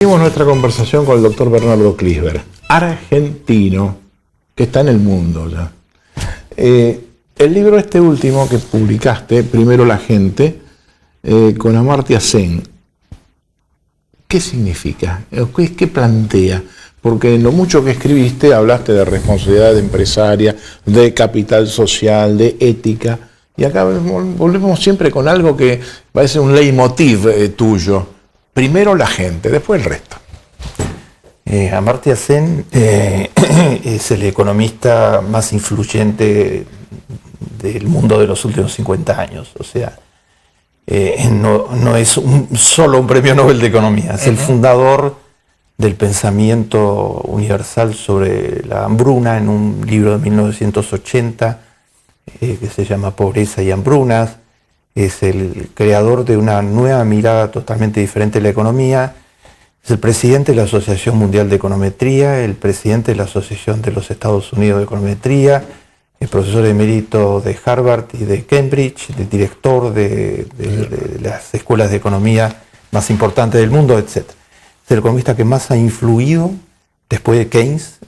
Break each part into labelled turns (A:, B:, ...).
A: Seguimos nuestra conversación con el doctor Bernardo Kliesberg, argentino, que está en el mundo ya. El libro este último que publicaste, Primero la gente, con Amartya Sen, ¿qué significa? ¿Qué plantea? Porque en lo mucho que escribiste hablaste de responsabilidad empresaria, de capital social, de ética, y acá volvemos siempre con algo que parece un leitmotiv tuyo. Primero la gente, después el resto.
B: Amartya Sen es el economista más influyente del mundo de los últimos 50 años. O sea, no es solo un premio Nobel de Economía, es el fundador del pensamiento universal sobre la hambruna en un libro de 1980 que se llama Pobreza y Hambrunas. Es el creador de una nueva mirada totalmente diferente de la economía. Es el presidente de la Asociación Mundial de Econometría, el presidente de la Asociación de los Estados Unidos de Econometría, el profesor emérito de Harvard y de Cambridge, el director de las escuelas de economía más importantes del mundo, etc. Es el economista que más ha influido, después de Keynes,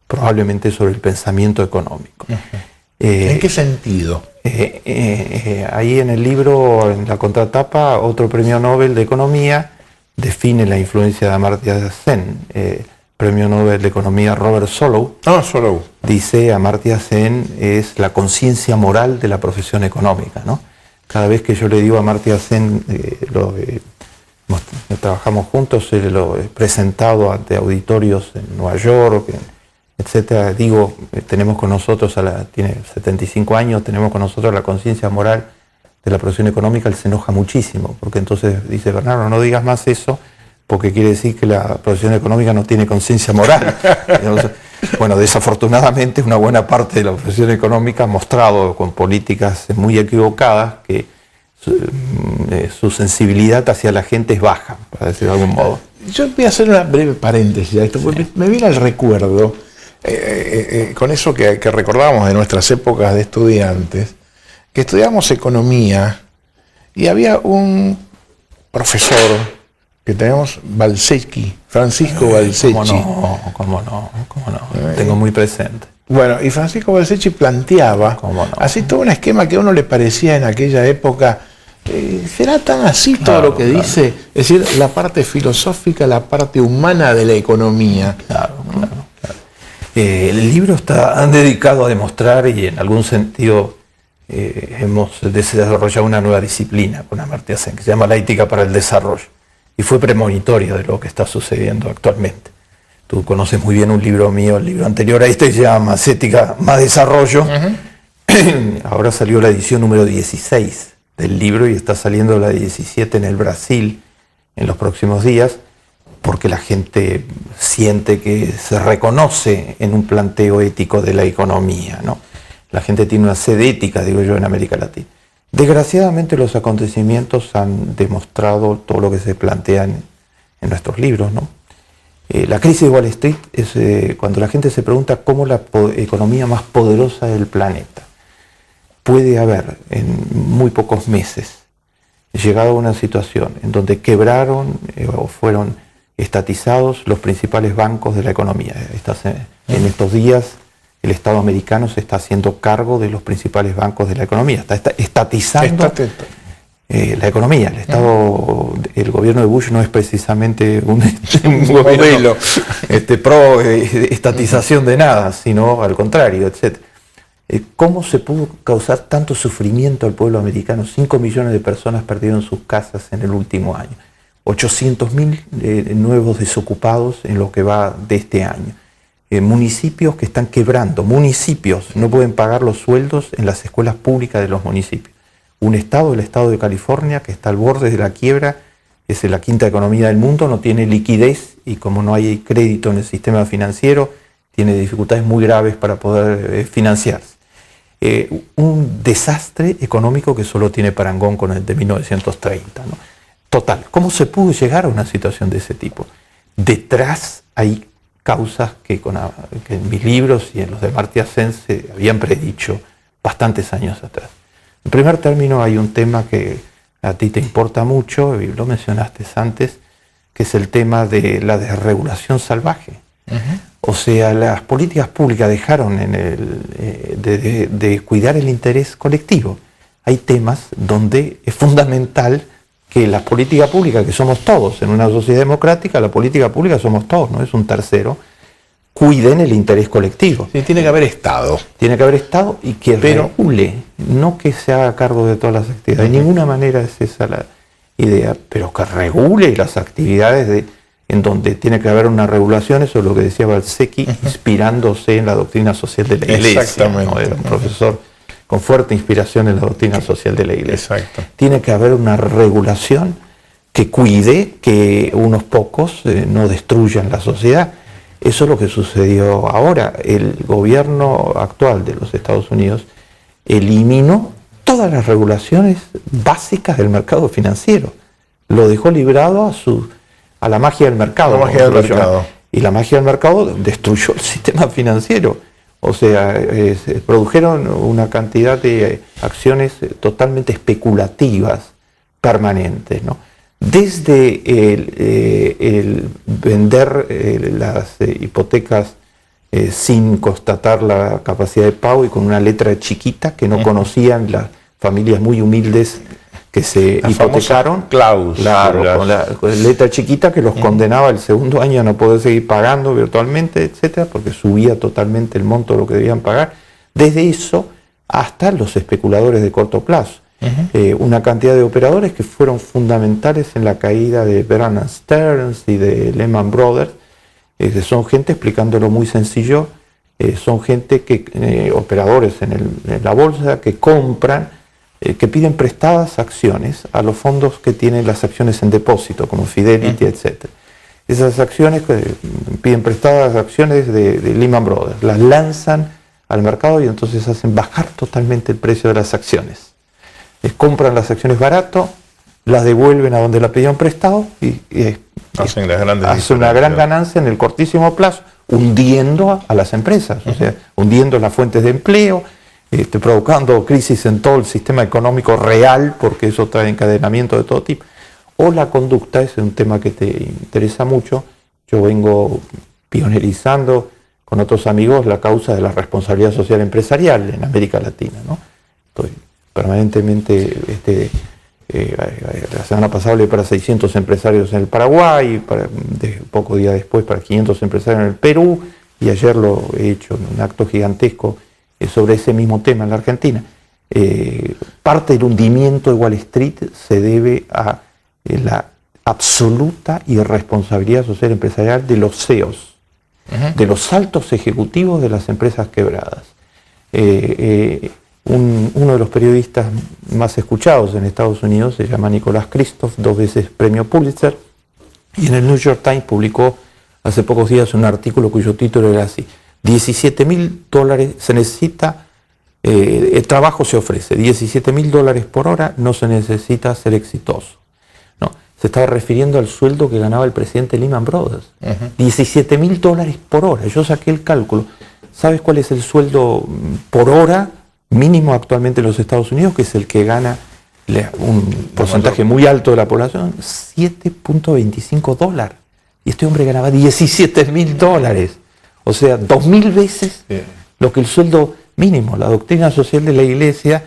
B: probablemente sobre el pensamiento económico.
A: ¿En qué sentido?
B: Ahí en el libro, en la contratapa, otro premio Nobel de Economía define la influencia de Amartya Sen. Premio Nobel de Economía Robert Solow.
A: Solow.
B: Dice Amartya Sen es la conciencia moral de la profesión económica, ¿no? Cada vez que yo le digo a Amartya Sen, trabajamos juntos, lo he presentado ante auditorios en Nueva York, etcétera, digo, tenemos con nosotros, tiene 75 años, tenemos con nosotros la conciencia moral de la profesión económica. Él se enoja muchísimo, porque entonces dice: Bernardo, no digas más eso, porque quiere decir que la profesión económica no tiene conciencia moral. Entonces, bueno, desafortunadamente una buena parte de la profesión económica ha mostrado con políticas muy equivocadas que su sensibilidad hacia la gente es baja, para decirlo de algún modo.
A: Yo voy a hacer una breve paréntesis a esto, porque me viene al recuerdo, con eso que recordábamos de nuestras épocas de estudiantes, que estudiábamos economía y había un profesor que teníamos, Valsecchi, Francisco Valsecchi.
B: ¿Cómo no? Tengo muy presente.
A: Bueno, y Francisco Valsecchi planteaba así todo un esquema que a uno le parecía en aquella época, ¿será tan así todo lo que dice? Es decir, la parte filosófica, la parte humana de la economía.
B: Claro. El libro está dedicado a demostrar, y en algún sentido hemos desarrollado una nueva disciplina con Amartya Sen que se llama la ética para el desarrollo, y fue premonitoria de lo que está sucediendo actualmente. Tú conoces muy bien un libro mío, el libro anterior a este se llama Más ética, más desarrollo. Ahora salió la edición número 16 del libro y está saliendo la 17 en el Brasil en los próximos días, porque la gente siente que se reconoce en un planteo ético de la economía, ¿no? La gente tiene una sed ética, digo yo, en América Latina. Desgraciadamente los acontecimientos han demostrado todo lo que se plantea en nuestros libros, ¿no? La crisis de Wall Street es cuando la gente se pregunta cómo la economía más poderosa del planeta puede haber en muy pocos meses llegado a una situación en donde quebraron o fueron estatizados los principales bancos de la economía. En estos días el Estado americano se está haciendo cargo de los principales bancos de la economía, está estatizando la economía. El gobierno de Bush no es precisamente un gobierno pro estatización de nada, sino al contrario, etc. ¿Cómo se pudo causar tanto sufrimiento al pueblo americano? 5 millones de personas perdieron sus casas en el último año. 800.000 nuevos desocupados en lo que va de este año. Municipios que están quebrando, municipios no pueden pagar los sueldos en las escuelas públicas de los municipios. Un estado, el estado de California, que está al borde de la quiebra, es la quinta economía del mundo, no tiene liquidez, y como no hay crédito en el sistema financiero, tiene dificultades muy graves para poder financiarse. Un desastre económico que solo tiene parangón con el de 1930, ¿no? Total, ¿cómo se pudo llegar a una situación de ese tipo? Detrás hay causas que en mis libros y en los de Amartya Sen se habían predicho bastantes años atrás. En primer término, hay un tema que a ti te importa mucho, y lo mencionaste antes, que es el tema de la desregulación salvaje. O sea, las políticas públicas dejaron de cuidar el interés colectivo. Hay temas donde es fundamental que la política pública, que somos todos, en una sociedad democrática, la política pública somos todos, no es un tercero, cuiden el interés colectivo.
A: Sí, tiene que haber Estado.
B: Tiene que haber Estado y que regule, no que se haga cargo de todas las actividades. De ninguna manera es esa la idea, pero que regule las actividades en donde tiene que haber una regulación. Eso es lo que decía Balsecki, inspirándose en la doctrina social de la Iglesia.
A: Exactamente.
B: ¿no? Era un profesor con fuerte inspiración en la doctrina social de la Iglesia.
A: Exacto.
B: Tiene que haber una regulación que cuide que unos pocos no destruyan la sociedad. Eso es lo que sucedió ahora. El gobierno actual de los Estados Unidos eliminó todas las regulaciones básicas del mercado financiero. Lo dejó librado a la magia del mercado.
A: La magia del mercado.
B: Y la magia del mercado destruyó el sistema financiero. O sea, se produjeron una cantidad de acciones totalmente especulativas, permanentes, ¿no? Desde el vender las hipotecas sin constatar la capacidad de pago y con una letra chiquita que no conocían las familias muy humildes que se hipotecaron.
A: Cláusulas.
B: Con la letra chiquita que los condenaba el segundo año a no poder seguir pagando virtualmente, etcétera, porque subía totalmente el monto de lo que debían pagar. Desde eso hasta los especuladores de corto plazo. Una cantidad de operadores que fueron fundamentales en la caída de Bear Stearns y de Lehman Brothers. Son gente, explicándolo muy sencillo, son gente que operadores en la bolsa que compran, que piden prestadas acciones a los fondos que tienen las acciones en depósito, como Fidelity, etc. Esas acciones piden prestadas acciones de Lehman Brothers, las lanzan al mercado y entonces hacen bajar totalmente el precio de las acciones. Compran las acciones barato, las devuelven a donde la pidieron prestado y hacen una gran ganancia en el cortísimo plazo, hundiendo a las empresas, o sea, hundiendo las fuentes de empleo, provocando crisis en todo el sistema económico real, porque eso trae encadenamiento de todo tipo. O la conducta, ese es un tema que te interesa mucho. Yo vengo pionerizando con otros amigos la causa de la responsabilidad social empresarial en América Latina, ¿no? Estoy permanentemente, la semana pasada hablé para 600 empresarios en el Paraguay, poco día después para 500 empresarios en el Perú, y ayer lo he hecho en un acto gigantesco sobre ese mismo tema en la Argentina. Parte del hundimiento de Wall Street se debe a la absoluta irresponsabilidad social empresarial de los CEOs, de los altos ejecutivos de las empresas quebradas. Uno de los periodistas más escuchados en Estados Unidos se llama Nicolás Kristof, 2 veces premio Pulitzer, y en el New York Times publicó hace pocos días un artículo cuyo título era así: $17.000 se necesita, el trabajo se ofrece, $17.000 por hora, no se necesita ser exitoso. No, se estaba refiriendo al sueldo que ganaba el presidente Lehman Brothers. $17.000 por hora. Yo saqué el cálculo. ¿Sabes cuál es el sueldo por hora mínimo actualmente en los Estados Unidos, que es el que gana un porcentaje muy alto de la población? $7.25. Y este hombre ganaba $17.000. O sea, 2.000 veces lo que el sueldo mínimo. La doctrina social de la Iglesia,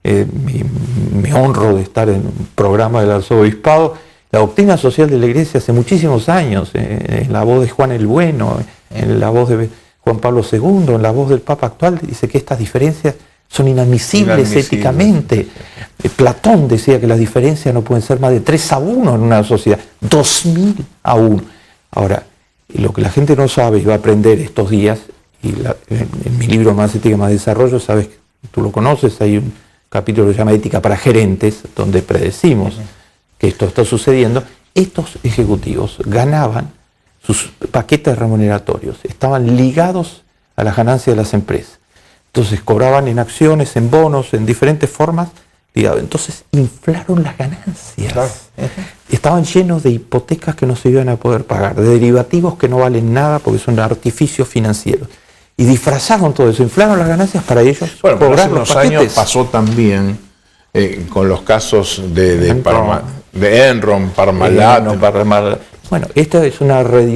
B: me honro de estar en un programa del arzobispado. La doctrina social de la Iglesia hace muchísimos años, en la voz de Juan el Bueno, en la voz de Juan Pablo II, en la voz del Papa actual, dice que estas diferencias son inadmisibles éticamente. Platón decía que las diferencias no pueden ser más de 3-1 en una sociedad, 2.000-1. Ahora, lo que la gente no sabe y va a aprender estos días, y en mi libro Más Ética, Más Desarrollo, sabes, tú lo conoces, hay un capítulo que se llama Ética para Gerentes, donde predecimos que esto está sucediendo. Estos ejecutivos ganaban sus paquetes remuneratorios, estaban ligados a las ganancias de las empresas. Entonces cobraban en acciones, en bonos, en diferentes formas, ligados. Entonces inflaron las ganancias. Claro. Estaban llenos de hipotecas que no se iban a poder pagar, de derivativos que no valen nada porque son artificios financieros. Y disfrazaron todo eso, inflaron las ganancias para ellos.
A: Bueno, pero hace unos años pasó también con los casos de Enron, Parmalat.
B: Bueno, esta es una reedición